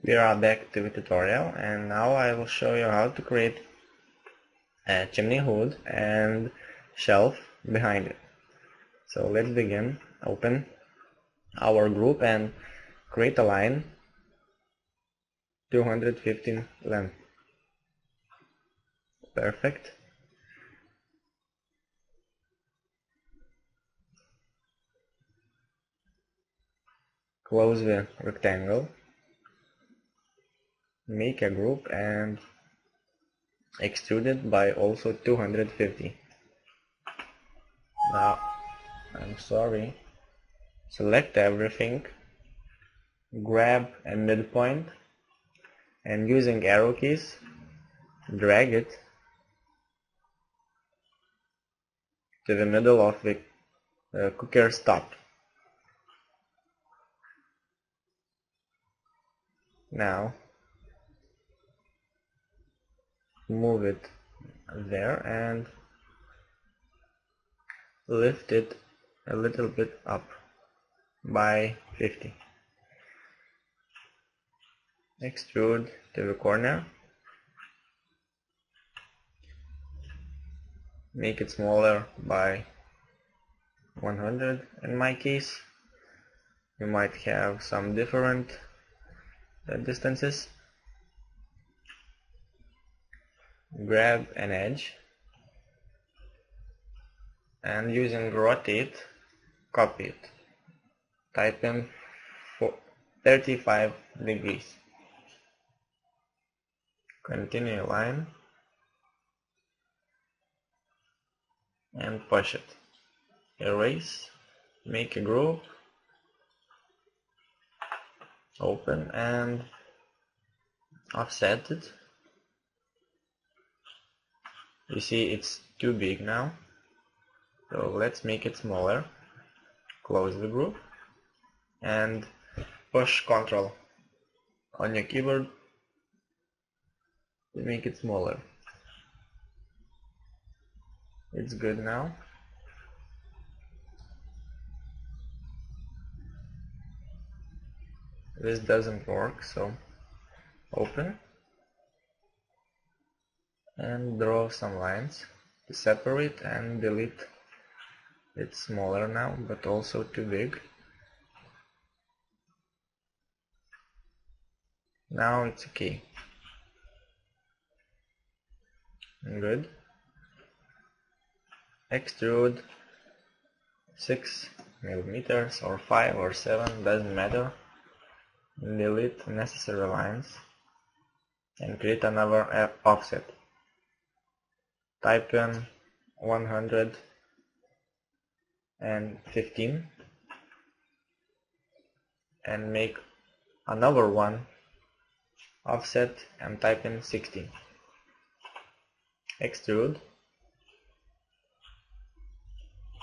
We are back to the tutorial, and now I will show you how to create a chimney hood and shelf behind it. So let's begin. Open our group and create a line 215 length. Perfect. Close the rectangle. Make a group and extrude it by also 250. Now, I'm sorry. Select everything, grab a midpoint, and using arrow keys, drag it to the middle of the cooker's top. Now, move it there and lift it a little bit up by 50. Extrude to the corner. Make it smaller by 100 in my case. You might have some different distances. Grab an edge and using rotate, copy it. Type in 35 degrees. Continue line and push it. Erase, make a group, open and offset it. You see it's too big now, so let's make it smaller. Close the group and push Ctrl on your keyboard to make it smaller. It's good now. This doesn't work, so open and draw some lines to separate and delete. It's smaller now, but also too big. Now it's okay. Good. Extrude 6 millimeters or 5 or 7, doesn't matter. Delete necessary lines and create another offset. Type in 115 and make another one offset and type in 60. Extrude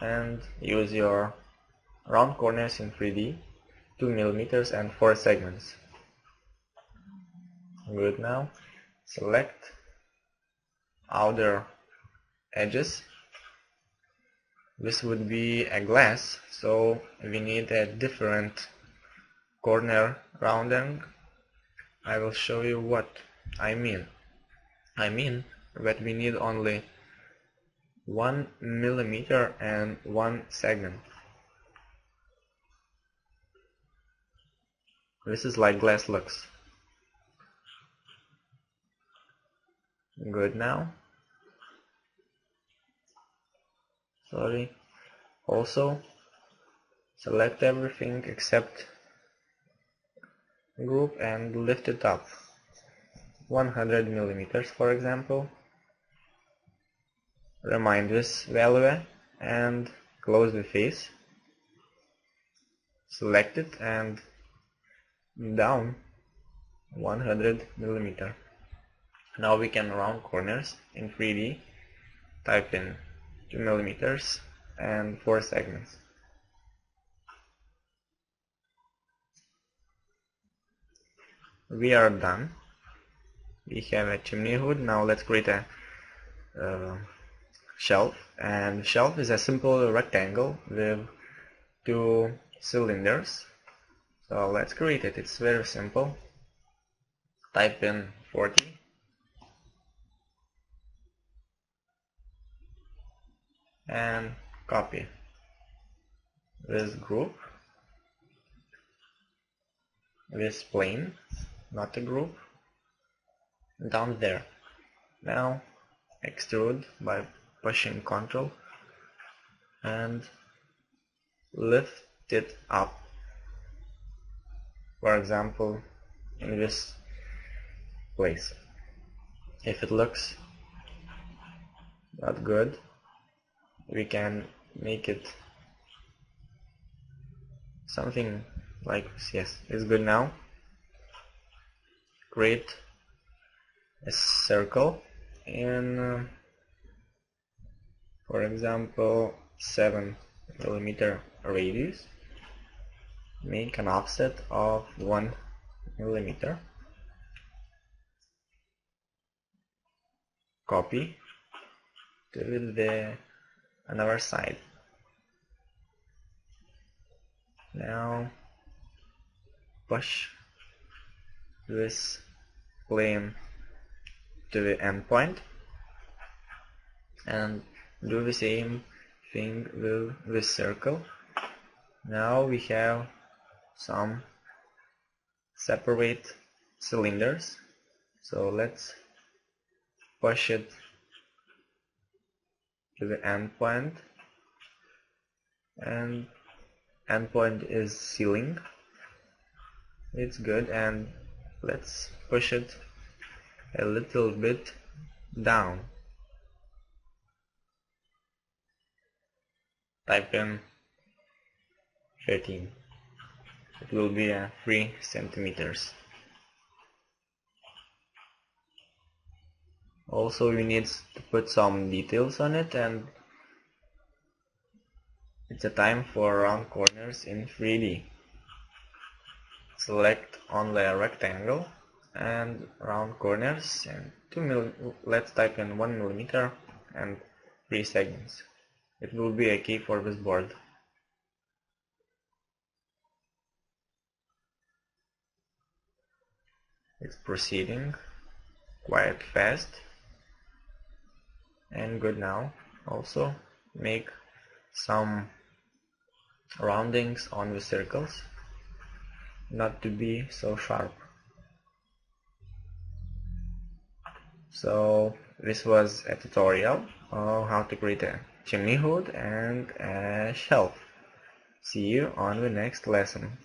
and use your round corners in 3D, 2 millimeters and 4 segments. Good now. Select outer edges. This would be a glass, so we need a different corner rounding. I will show you what I mean. I mean that we need only 1 millimeter and 1 segment. This is like glass looks. Good now. Sorry. Also, select everything except group and lift it up 100 millimeters, for example. Remind this value and close the face. Select it and down 100 millimeter. Now we can round corners in 3D. Type in 2 millimeters and 4 segments. We are done. We have a chimney hood. Now let's create a shelf. And shelf is a simple rectangle with 2 cylinders. So let's create it. It's very simple. type in 40 and copy this group, this plane, not a group, down there. Now extrude by pushing Ctrl and lift it up, for example in this place. If it looks not good, we can make it something like this. Yes, it's good now. Create a circle in for example 7mm radius. Make an offset of 1mm. Copy to the another side. Now push this plane to the endpoint and do the same thing with this circle. Now we have some separate cylinders, so let's push it to the endpoint, and endpoint is ceiling. It's good, and let's push it a little bit down. Type in 13. It will be 3 centimeters. Also, we need to put some details on it, and it's a time for round corners in 3D. Select only a rectangle and round corners, and let's type in 1mm and 3 segments. It will be a key for this board. It's proceeding quite fast and good now. Also make some roundings on the circles, not to be so sharp. So this was a tutorial on how to create a chimney hood and a shelf. See you on the next lesson.